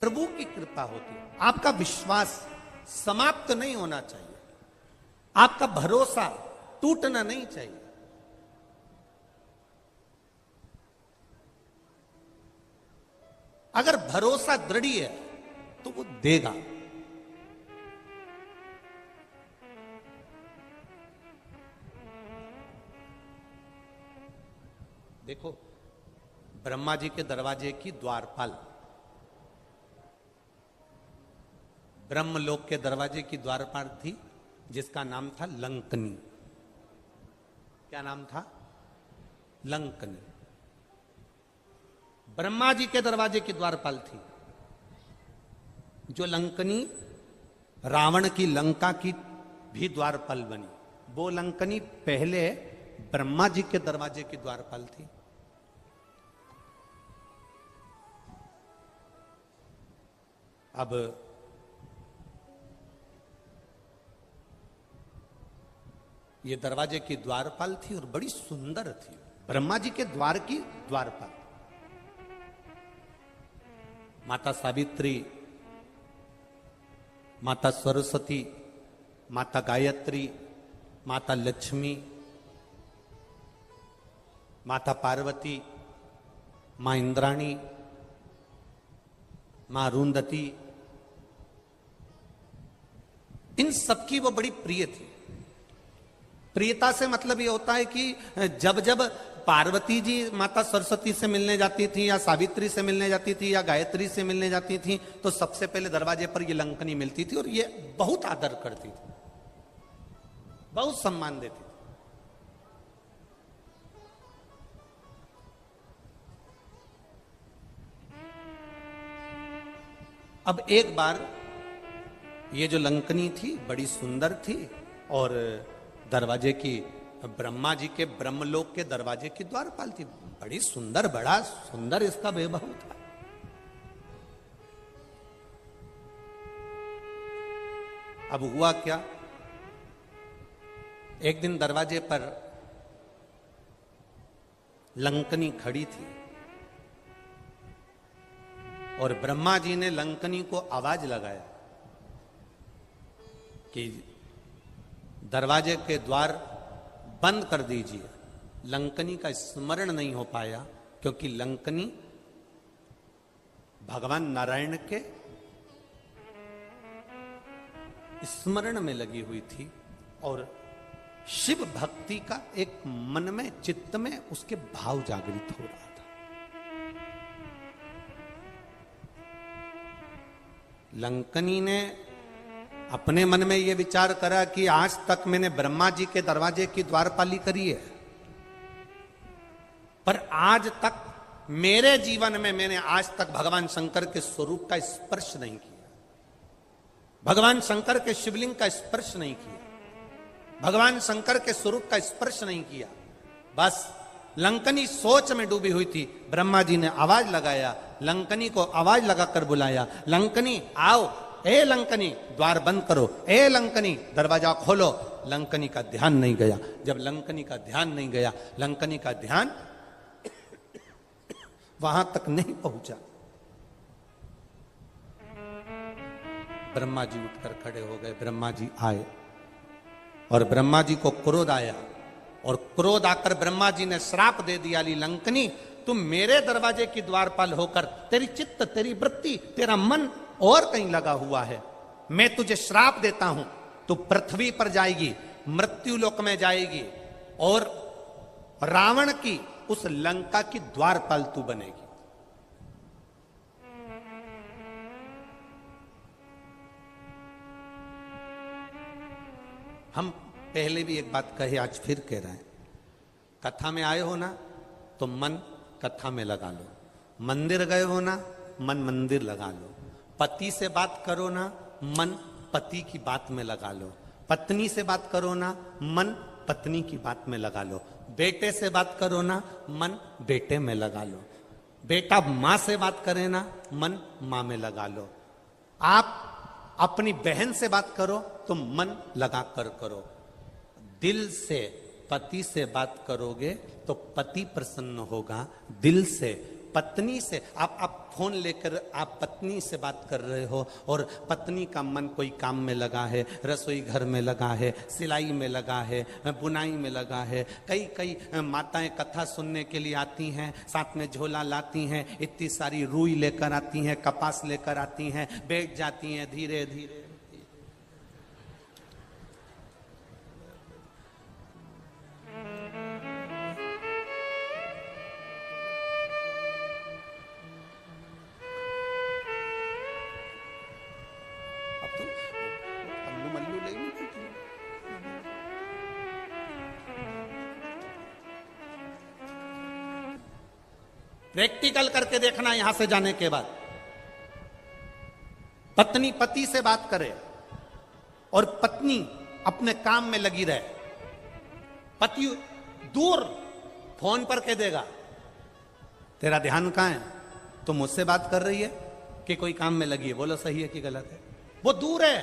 प्रभु की कृपा होती है। आपका विश्वास समाप्त नहीं होना चाहिए, आपका भरोसा टूटना नहीं चाहिए। अगर भरोसा दृढ़ है तो वो देगा। देखो, ब्रह्मा जी के दरवाजे की द्वारपाल, ब्रह्मलोक के दरवाजे की द्वारपाल थी, जिसका नाम था लंकनी। क्या नाम था? लंकनी। ब्रह्मा जी के दरवाजे की द्वारपाल थी। जो लंकनी रावण की लंका की भी द्वारपाल बनी, वो लंकनी पहले ब्रह्मा जी के दरवाजे की द्वारपाल थी। अब ये दरवाजे की द्वारपाल थी और बड़ी सुंदर थी, ब्रह्मा जी के द्वार की द्वारपाल। माता सावित्री, माता सरस्वती, माता गायत्री, माता लक्ष्मी, माता पार्वती, मां इंद्राणी, मां अरुंधति, इन सबकी वो बड़ी प्रिय थी। प्रियता से मतलब ये होता है कि जब जब पार्वती जी माता सरस्वती से मिलने जाती थी, या सावित्री से मिलने जाती थी, या गायत्री से मिलने जाती थी, तो सबसे पहले दरवाजे पर ये लंकनी मिलती थी और ये बहुत आदर करती थी, बहुत सम्मान देती थी। अब एक बार ये जो लंकनी थी बड़ी सुंदर थी और दरवाजे की, ब्रह्मा जी के ब्रह्मलोक के दरवाजे की द्वारपाल थी। बड़ी सुंदर, बड़ा सुंदर इसका वैभव था। अब हुआ क्या, एक दिन दरवाजे पर लंकनी खड़ी थी और ब्रह्मा जी ने लंकनी को आवाज लगाया कि दरवाजे के द्वार बंद कर दीजिए। लंकनी का स्मरण नहीं हो पाया, क्योंकि लंकनी भगवान नारायण के स्मरण में लगी हुई थी और शिव भक्ति का एक मन में, चित्त में उसके भाव जागृत हो रहा था। लंकनी ने अपने मन में यह विचार करा कि आज तक मैंने ब्रह्मा जी के दरवाजे की द्वारपाली करी है, पर आज तक मेरे जीवन में मैंने आज तक भगवान शंकर के स्वरूप का स्पर्श नहीं किया, भगवान शंकर के शिवलिंग का स्पर्श नहीं किया, भगवान शंकर के स्वरूप का स्पर्श नहीं किया। बस लंकनी सोच में डूबी हुई थी। ब्रह्मा जी ने आवाज लगाया, लंकनी को आवाज लगाकर बुलाया, लंकनी आओ, ए लंकनी द्वार बंद करो, ए लंकनी दरवाजा खोलो। लंकनी का ध्यान नहीं गया। जब लंकनी का ध्यान नहीं गया, लंकनी का ध्यान वहां तक नहीं पहुंचा। ब्रह्मा जी उठकर खड़े हो गए। ब्रह्मा जी आए और ब्रह्मा जी को क्रोध आया और क्रोध आकर ब्रह्मा जी ने श्राप दे दिया, ली लंकनी तुम मेरे दरवाजे की द्वारपाल होकर, तेरी चित्त, तेरी वृत्ति, तेरा मन और कहीं लगा हुआ है। मैं तुझे श्राप देता हूं, तू पृथ्वी पर जाएगी, मृत्यु लोक में जाएगी और रावण की उस लंका की द्वारपाल तू बनेगी। हम पहले भी एक बात कहे, आज फिर कह रहे हैं, कथा में आए हो ना तो मन कथा में लगा लो, मंदिर गए हो ना मन मंदिर लगा लो, पति से बात करो ना मन पति की बात में लगा लो, पत्नी से बात करो ना मन पत्नी की बात में लगा लो, बेटे से बात करो ना मन बेटे में लगा लो, बेटा मां से बात करे ना मन मां में लगा लो, आप अपनी बहन से बात करो तो मन लगा कर करो। दिल से पति से बात करोगे तो पति प्रसन्न होगा, दिल से पत्नी से आप फोन लेकर आप पत्नी से बात कर रहे हो और पत्नी का मन कोई काम में लगा है, रसोई घर में लगा है, सिलाई में लगा है, बुनाई में लगा है। कई माताएं कथा सुनने के लिए आती हैं, साथ में झोला लाती हैं, इतनी सारी रुई लेकर आती हैं, कपास लेकर आती हैं, बैठ जाती हैं धीरे धीरे। प्रैक्टिकल करके देखना यहां से जाने के बाद। पत्नी पति से बात करे और पत्नी अपने काम में लगी रहे। पति दूर फोन पर कह देगा तेरा ध्यान कहां है, तुम मुझसे बात कर रही है कि कोई काम में लगी है, बोलो सही है कि गलत है। वो दूर है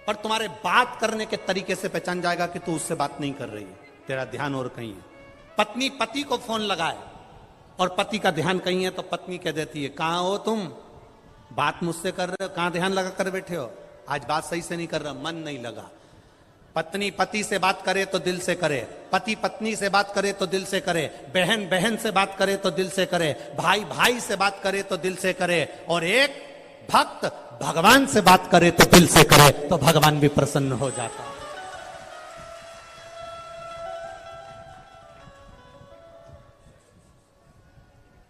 पर तुम्हारे बात करने के तरीके से पहचान जाएगा कि तू उससे बात नहीं कर रही है, तेरा ध्यान और कहीं है। पत्नी पति को फोन लगाए और पति का ध्यान कहीं है तो पत्नी कह देती है कहां हो तुम, बात मुझसे कर रहे हो, कहां ध्यान लगा कर बैठे हो, आज बात सही से नहीं कर रहा, मन नहीं लगा। पत्नी पति से बात करे तो दिल से करे, पति पत्नी से बात करे तो दिल से करे, बहन बहन से बात करे तो दिल से करे, भाई भाई से बात करे तो दिल से करे, और एक भक्त भगवान से बात करे तो दिल से करे तो भगवान भी प्रसन्न हो जाता है।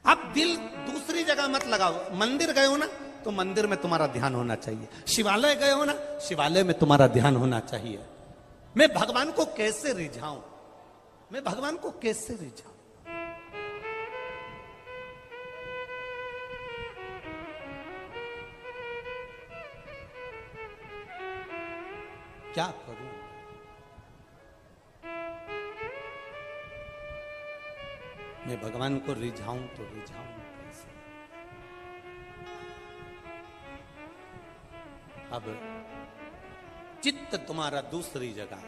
आप दिल दूसरी जगह मत लगाओ। मंदिर गए हो ना तो मंदिर में तुम्हारा ध्यान होना चाहिए, शिवालय गए हो ना शिवालय में तुम्हारा ध्यान होना चाहिए। मैं भगवान को कैसे रिझाऊं, मैं भगवान को कैसे रिझाऊं, क्या करूं। मैं भगवान को रिझाऊं तो रिझाऊं कैसे। अब चित्त तुम्हारा दूसरी जगह,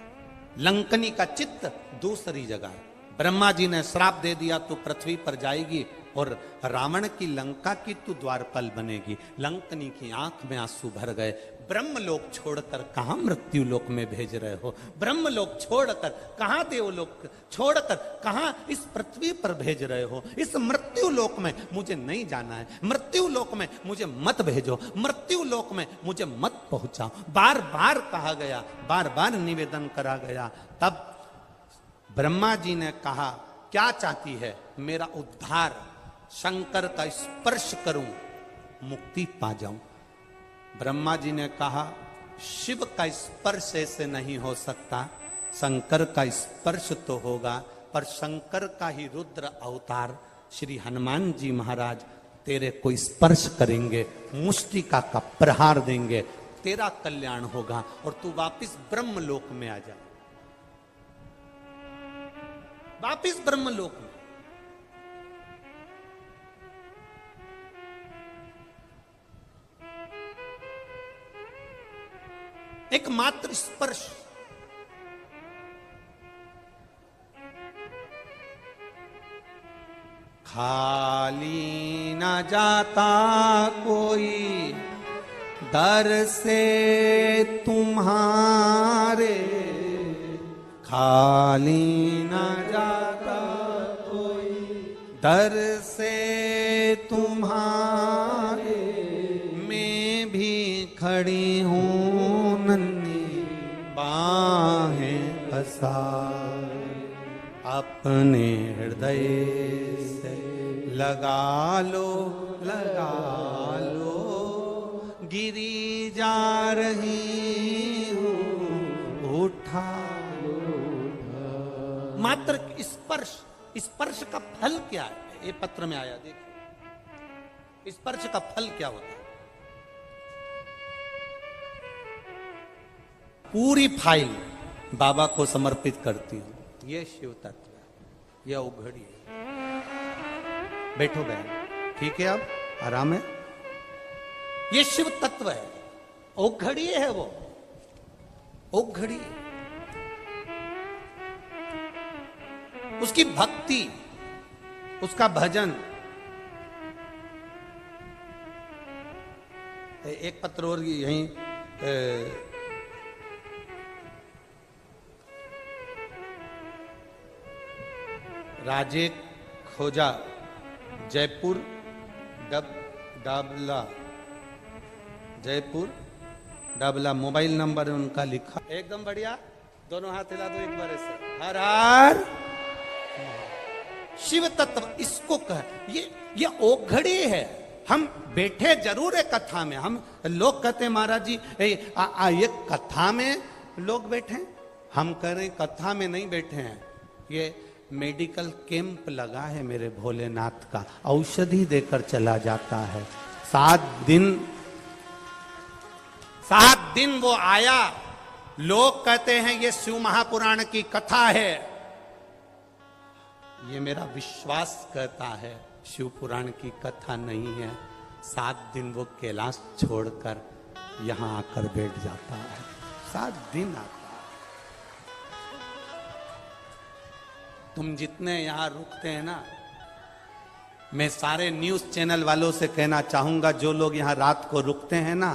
लंकनी का चित्त दूसरी जगह। ब्रह्मा जी ने श्राप दे दिया तो पृथ्वी पर जाएगी और रावण की लंका की तू द्वारपाल बनेगी। लंकनी की आंख में आंसू भर गए। ब्रह्मलोक छोड़कर कहां मृत्यु लोक में भेज रहे हो, ब्रह्मलोक छोड़कर कहां देवलोक छोड़कर कहां इस पृथ्वी पर भेज रहे हो। इस मृत्यु लोक में मुझे नहीं जाना है, मृत्यु लोक में मुझे मत भेजो, मृत्यु लोक में मुझे मत पहुंचाओ। बार बार कहा गया, बार बार निवेदन करा गया। तब ब्रह्मा जी ने कहा क्या चाहती है, मेरा उद्धार, शंकर का स्पर्श करूं, मुक्ति पा जाऊं। ब्रह्मा जी ने कहा शिव का स्पर्श ऐसे नहीं हो सकता, शंकर का स्पर्श तो होगा, पर शंकर का ही रुद्र अवतार श्री हनुमान जी महाराज तेरे को स्पर्श करेंगे, मुष्टिका का प्रहार देंगे, तेरा कल्याण होगा और तू वापिस ब्रह्मलोक में आ जा, वापिस ब्रह्मलोक में। एक मात्र स्पर्श, खाली न जाता कोई दर से तुम्हारे, खाली न जाता कोई दर से तुम्हारे, मैं भी खड़ी हूँ नन्ही बाहें पसार, अपने हृदय से लगा लो, लगा लो, गिरी जा रही हूँ उठा लो। मात्र स्पर्श, स्पर्श का फल क्या है, ये पत्र में आया, देखिए स्पर्श का फल क्या होता है। पूरी फाइल बाबा को समर्पित करती हूं। ये शिव तत्व है, यह उघड़ी है। बैठो बहन, ठीक है, अब आराम है। ये शिव तत्व है, उघड़ी है, वो उघड़ी है। उसकी भक्ति, उसका भजन, एक पत्र और यहीं राजे खोजा जयपुर डाबला जयपुर डाबला मोबाइल नंबर उनका लिखा एकदम बढ़िया। दोनों हाथ हिला दो एक बार ऐसे। हर हर शिव तत्व इसको कह, ये ओघड़ी है। हम बैठे जरूर है कथा में। हम लोग कहते हैं महाराज जी ये कथा में लोग बैठे, हम कह रहे कथा में नहीं बैठे हैं। ये मेडिकल कैंप लगा है मेरे भोलेनाथ का, औषधि देकर चला जाता है। 7 दिन वो आया। लोग कहते हैं ये शिव महापुराण की कथा है। ये मेरा विश्वास कहता है शिव पुराण की कथा नहीं है। 7 दिन वो कैलाश छोड़कर यहां आकर बैठ जाता है। 7 दिन आता है। तुम जितने यहां रुकते हैं ना, मैं सारे न्यूज चैनल वालों से कहना चाहूंगा, जो लोग यहां रात को रुकते हैं ना,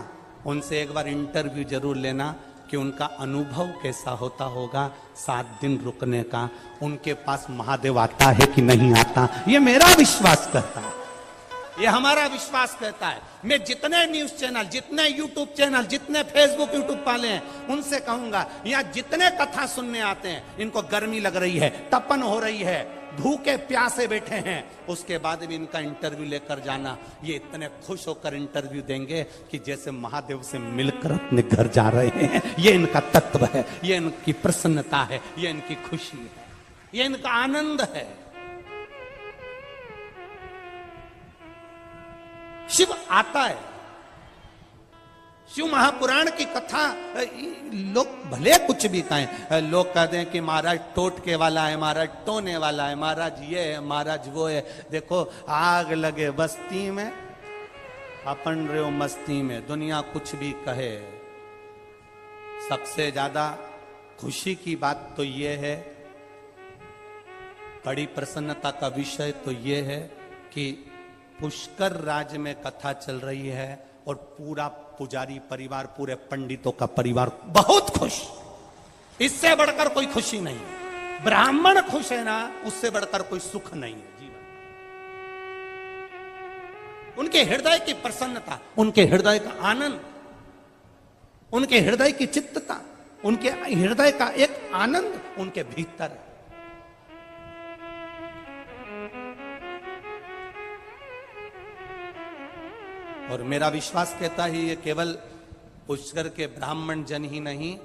उनसे एक बार इंटरव्यू जरूर लेना कि उनका अनुभव कैसा होता होगा 7 दिन रुकने का। उनके पास महादेव आता है कि नहीं आता, ये मेरा विश्वास कहता है, ये हमारा विश्वास कहता है। मैं जितने न्यूज चैनल, जितने यूट्यूब चैनल, जितने फेसबुक यूट्यूब वाले हैं, उनसे कहूंगा यहाँ जितने कथा सुनने आते हैं, इनको गर्मी लग रही है, तपन हो रही है, भूखे प्यासे बैठे हैं, उसके बाद भी इनका इंटरव्यू लेकर जाना। ये इतने खुश होकर इंटरव्यू देंगे कि जैसे महादेव से मिलकर अपने घर जा रहे हैं। ये इनका तत्व है, ये इनकी प्रसन्नता है, ये इनकी खुशी है, ये इनका आनंद है। शिव आता है। शिव महापुराण की कथा लोग भले कुछ भी कहें, लोग कहते हैं कि महाराज टोटके वाला है, महाराज टोने वाला है, महाराज ये है, महाराज वो है। देखो आग लगे बस्ती में, अपन रहो मस्ती में। दुनिया कुछ भी कहे, सबसे ज्यादा खुशी की बात तो ये है, बड़ी प्रसन्नता का विषय तो ये है कि पुष्कर राज्य में कथा चल रही है और पूरा पुजारी परिवार, पूरे पंडितों का परिवार बहुत खुश। इससे बढ़कर कोई खुशी नहीं है। ब्राह्मण खुश है ना, उससे बढ़कर कोई सुख नहीं है जीवन। उनके हृदय की प्रसन्नता, उनके हृदय का आनंद, उनके हृदय की चित्तता, उनके हृदय का एक आनंद उनके भीतर है। और मेरा विश्वास कहता है ये केवल पुष्कर के ब्राह्मण जन ही नहीं,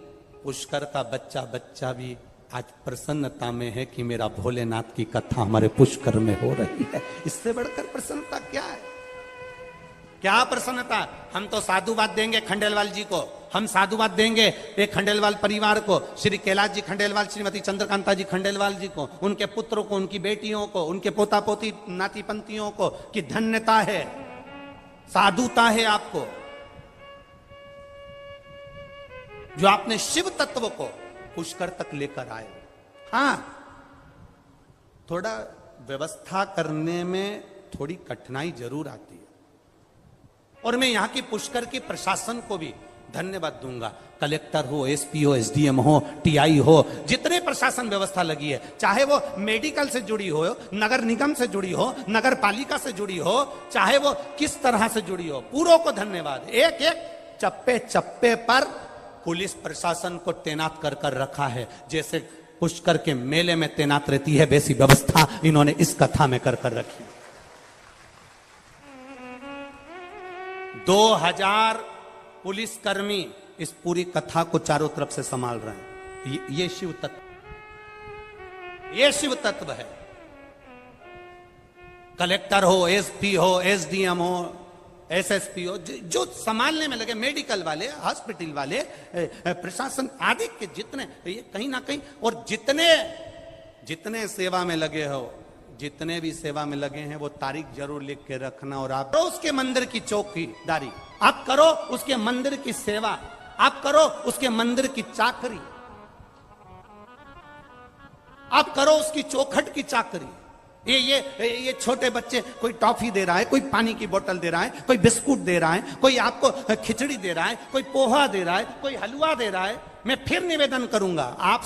पुष्कर का बच्चा बच्चा भी आज प्रसन्नता में है कि मेरा भोलेनाथ की कथा हमारे पुष्कर में हो रही है। इससे बढ़कर प्रसन्नता क्या है? क्या प्रसन्नता? हम तो साधुवाद देंगे खंडेलवाल जी को, हम साधुवाद देंगे एक खंडेलवाल परिवार को, श्री कैलाश जी खंडेलवाल, श्रीमती चंद्रकांता जी खंडेलवाल जी को, उनके पुत्रों को, उनकी बेटियों को, उनके पोता पोती नाती पंतियों को, कि धन्यता है, साधुता है आपको, जो आपने शिव तत्व को पुष्कर तक लेकर आए। हां, थोड़ा व्यवस्था करने में थोड़ी कठिनाई जरूर आती है, और मैं यहां की पुष्कर की प्रशासन को भी धन्यवाद दूंगा। कलेक्टर हो, एसपी हो, एसडीएम हो, टीआई हो, जितने प्रशासन व्यवस्था लगी है, चाहे वो मेडिकल से जुड़ी हो, नगर निगम से जुड़ी हो, नगर पालिका से जुड़ी हो, चाहे वो किस तरह से जुड़ी हो, पूरों को धन्यवाद। एक एक चप्पे चप्पे पर पुलिस प्रशासन को तैनात कर कर रखा है। जैसे पुष्कर के मेले में तैनात रहती है, वैसी व्यवस्था इन्होंने इस कथा में कर कर रखी। 2000 पुलिसकर्मी इस पूरी कथा को चारों तरफ से संभाल रहे हैं। ये शिव तत्व, ये शिव तत्व है। कलेक्टर हो, एसपी हो, एसडीएम हो, एसएसपी हो, जो संभालने में लगे, मेडिकल वाले, हॉस्पिटल वाले, प्रशासन आदि के जितने, ये कहीं ना कहीं, और जितने सेवा में लगे हो, जितने भी सेवा में लगे हैं, वो तारीख जरूर लिख के रखना। और आप करो उसके मंदिर की चौकीदारी, आप करो उसके मंदिर की सेवा, आप करो उसके मंदिर की चाकरी, आप करो उसकी चौखट की चाकरी। ये छोटे बच्चे, कोई टॉफी दे रहा है, कोई पानी की बोतल दे रहा है, कोई बिस्कुट दे रहा है, कोई आपको खिचड़ी दे रहा है, कोई पोहा दे रहा है, कोई हलवा दे रहा है। मैं फिर निवेदन करूंगा, आप